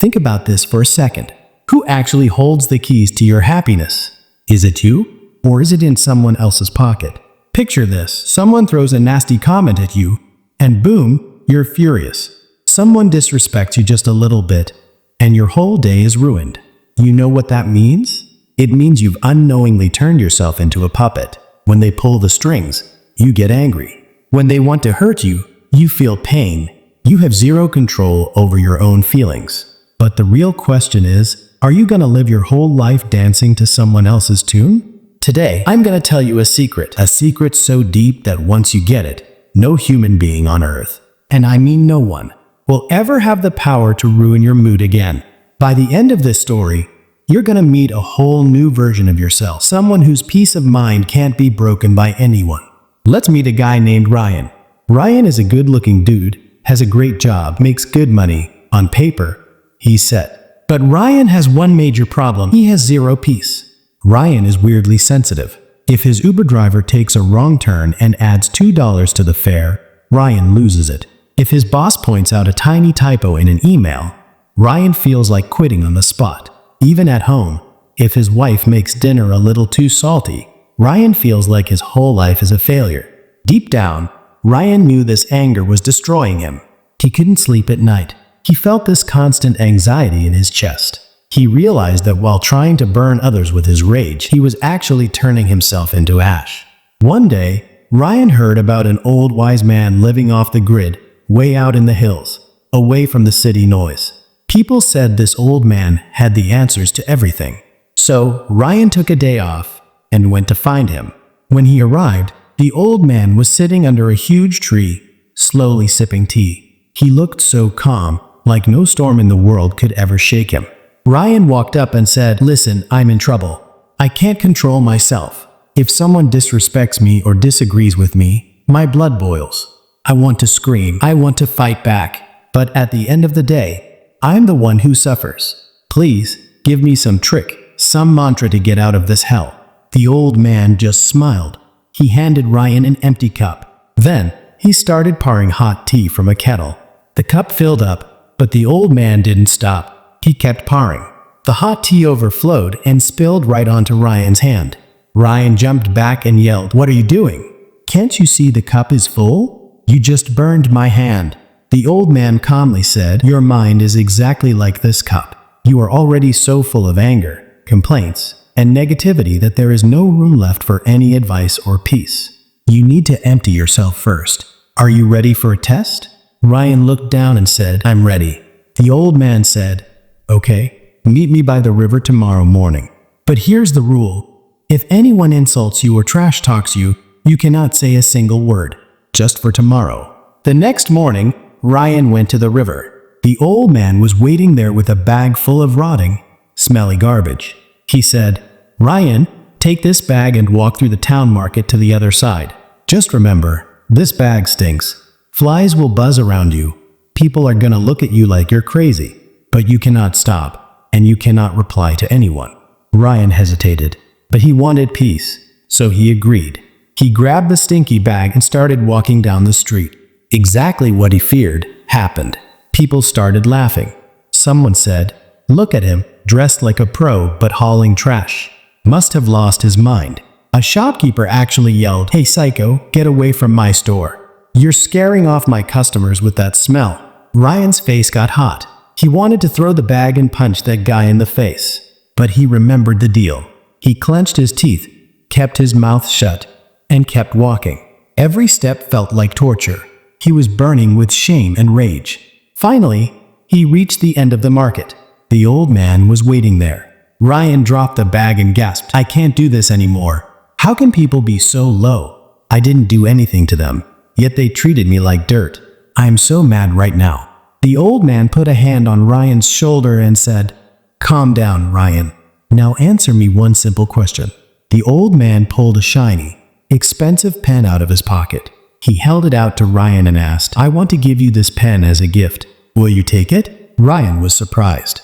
Think about this for a second. Who actually holds the keys to your happiness? Is it you? Or is it in someone else's pocket? Picture this. Someone throws a nasty comment at you, and boom, you're furious. Someone disrespects you just a little bit, and your whole day is ruined. You know what that means? It means you've unknowingly turned yourself into a puppet. When they pull the strings, you get angry. When they want to hurt you, you feel pain. You have zero control over your own feelings. But the real question is, are you going to live your whole life dancing to someone else's tune? Today, I'm going to tell you a secret so deep that once you get it, no human being on earth, and I mean no one, will ever have the power to ruin your mood again. By the end of this story, you're going to meet a whole new version of yourself, someone whose peace of mind can't be broken by anyone. Let's meet a guy named Ryan. Ryan is a good-looking dude, has a great job, makes good money. On paper, he's set. But Ryan has one major problem. He has zero peace. Ryan is weirdly sensitive. If his Uber driver takes a wrong turn and adds $2 to the fare, Ryan loses it. If his boss points out a tiny typo in an email, Ryan feels like quitting on the spot. Even at home, if his wife makes dinner a little too salty, Ryan feels like his whole life is a failure. Deep down, Ryan knew this anger was destroying him. He couldn't sleep at night. He felt this constant anxiety in his chest. He realized that while trying to burn others with his rage, he was actually turning himself into ash. One day, Ryan heard about an old wise man living off the grid, way out in the hills, away from the city noise. People said this old man had the answers to everything. So, Ryan took a day off and went to find him. When he arrived, the old man was sitting under a huge tree, slowly sipping tea. He looked so calm, like no storm in the world could ever shake him. Ryan walked up and said, "Listen, I'm in trouble. I can't control myself. If someone disrespects me or disagrees with me, my blood boils. I want to scream. I want to fight back. But at the end of the day, I'm the one who suffers. Please, give me some trick, some mantra to get out of this hell." The old man just smiled. He handed Ryan an empty cup. Then, he started pouring hot tea from a kettle. The cup filled up, but the old man didn't stop. He kept pouring. The hot tea overflowed and spilled right onto Ryan's hand. Ryan jumped back and yelled, "What are you doing? Can't you see the cup is full? You just burned my hand." The old man calmly said, "Your mind is exactly like this cup. You are already so full of anger, complaints, and negativity that there is no room left for any advice or peace. You need to empty yourself first. Are you ready for a test?" Ryan looked down and said, "I'm ready." The old man said, "Okay, meet me by the river tomorrow morning. But here's the rule. If anyone insults you or trash talks you, you cannot say a single word. Just for tomorrow." The next morning, Ryan went to the river. The old man was waiting there with a bag full of rotting, smelly garbage. He said, "Ryan, take this bag and walk through the town market to the other side. Just remember, this bag stinks. Flies will buzz around you. People are gonna look at you like you're crazy. But you cannot stop, and you cannot reply to anyone." Ryan hesitated, but he wanted peace, so he agreed. He grabbed the stinky bag and started walking down the street. Exactly what he feared happened. People started laughing. Someone said, "Look at him, dressed like a pro but hauling trash. Must have lost his mind." A shopkeeper actually yelled, "Hey psycho, get away from my store. You're scaring off my customers with that smell." Ryan's face got hot. He wanted to throw the bag and punch that guy in the face. But he remembered the deal. He clenched his teeth, kept his mouth shut, and kept walking. Every step felt like torture. He was burning with shame and rage. Finally, he reached the end of the market. The old man was waiting there. Ryan dropped the bag and gasped, "I can't do this anymore. How can people be so low? I didn't do anything to them, yet they treated me like dirt. I'm so mad right now." The old man put a hand on Ryan's shoulder and said, "Calm down, Ryan. Now answer me one simple question." The old man pulled a shiny, expensive pen out of his pocket. He held it out to Ryan and asked, "I want to give you this pen as a gift. Will you take it?" Ryan was surprised.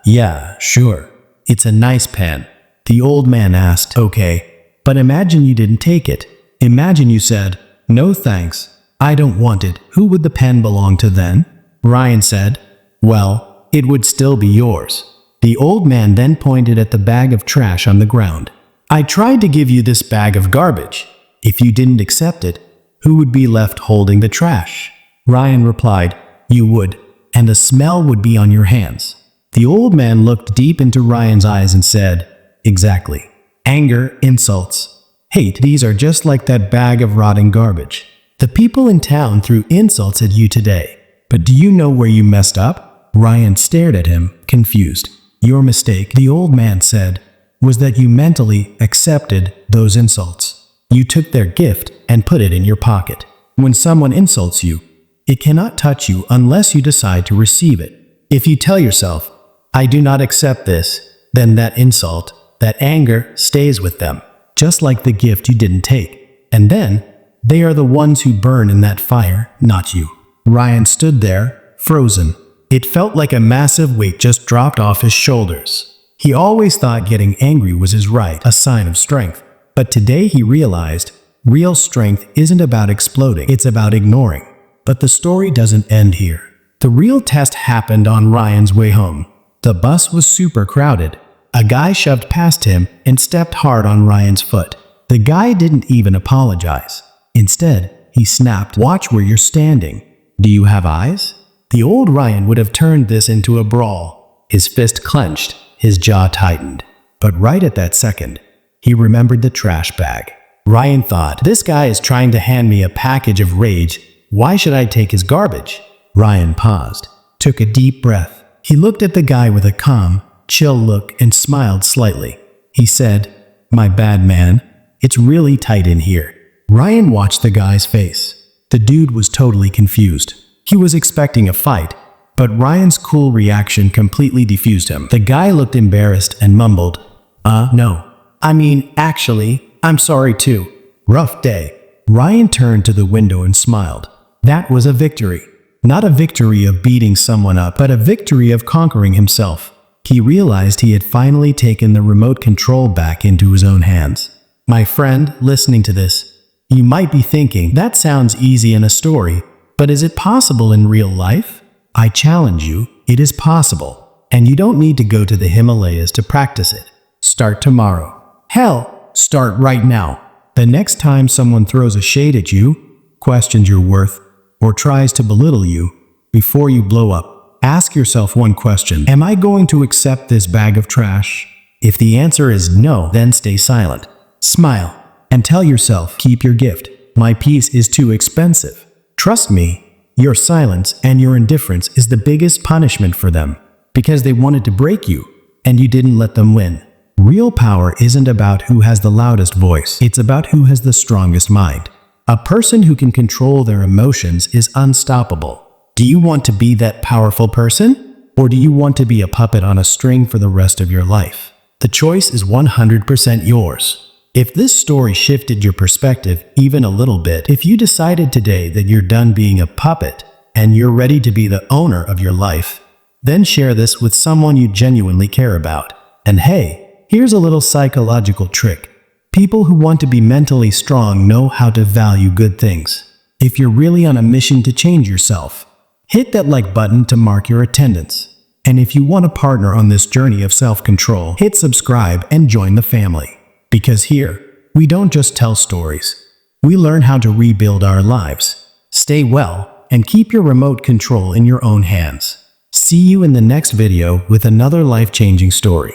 Yeah, sure. It's a nice pen." The old man asked, "Okay, but imagine you didn't take it. Imagine you said, 'No thanks, I don't want it.' Who would the pen belong to then?" Ryan said, "Well, it would still be yours. The old man then pointed at the bag of trash on the ground. I tried to give you this bag of garbage. If you didn't accept it, who would be left holding the trash? Ryan replied, you would, and the smell would be on your hands. The old man looked deep into Ryan's eyes and said, exactly. Anger, insults, hate, these are just like that bag of rotting garbage. The people in town threw insults at you today. But do you know where you messed up? Ryan stared at him, confused. Your mistake, the old man said, was that you mentally accepted those insults. You took their gift and put it in your pocket. When someone insults you, it cannot touch you unless you decide to receive it. If you tell yourself, I do not accept this, then that insult, that anger stays with them, just like the gift you didn't take. And then, they are the ones who burn in that fire, not you. Ryan stood there, frozen. It felt like a massive weight just dropped off his shoulders. He always thought getting angry was his right, a sign of strength. But today he realized, real strength isn't about exploding, it's about ignoring. But the story doesn't end here. The real test happened on Ryan's way home. The bus was super crowded. A guy shoved past him and stepped hard on Ryan's foot. The guy didn't even apologize. Instead, he snapped, watch where you're standing. Do you have eyes? The old Ryan would have turned this into a brawl. His fist clenched, his jaw tightened. But right at that second, he remembered the trash bag. Ryan thought, this guy is trying to hand me a package of rage. Why should I take his garbage? Ryan paused, took a deep breath. He looked at the guy with a calm, chill look and smiled slightly. He said, my bad man, it's really tight in here. Ryan watched the guy's face. The dude was totally confused. He was expecting a fight, but Ryan's cool reaction completely defused him. The guy looked embarrassed and mumbled, no. I mean, actually, I'm sorry too. Rough day. Ryan turned to the window and smiled. That was a victory. Not a victory of beating someone up, but a victory of conquering himself. He realized he had finally taken the remote control back into his own hands. My friend, listening to this, you might be thinking, that sounds easy in a story, but is it possible in real life? I challenge you, it is possible, and you don't need to go to the Himalayas to practice it. Start tomorrow. Hell, start right now. The next time someone throws a shade at you, questions your worth, or tries to belittle you, before you blow up, ask yourself one question. Am I going to accept this bag of trash? If the answer is no, then stay silent. Smile. And tell yourself, keep your gift. My peace is too expensive. Trust me, your silence and your indifference is the biggest punishment for them, because they wanted to break you, and you didn't let them win. Real power isn't about who has the loudest voice, it's about who has the strongest mind. A person who can control their emotions is unstoppable. Do you want to be that powerful person? Or do you want to be a puppet on a string for the rest of your life? The choice is 100% yours. If this story shifted your perspective even a little bit, if you decided today that you're done being a puppet and you're ready to be the owner of your life, then share this with someone you genuinely care about. And hey, here's a little psychological trick. People who want to be mentally strong know how to value good things. If you're really on a mission to change yourself, hit that like button to mark your attendance. And if you want a partner on this journey of self-control, hit subscribe and join the family. Because here, we don't just tell stories. We learn how to rebuild our lives. Stay well and keep your remote control in your own hands. See you in the next video with another life-changing story.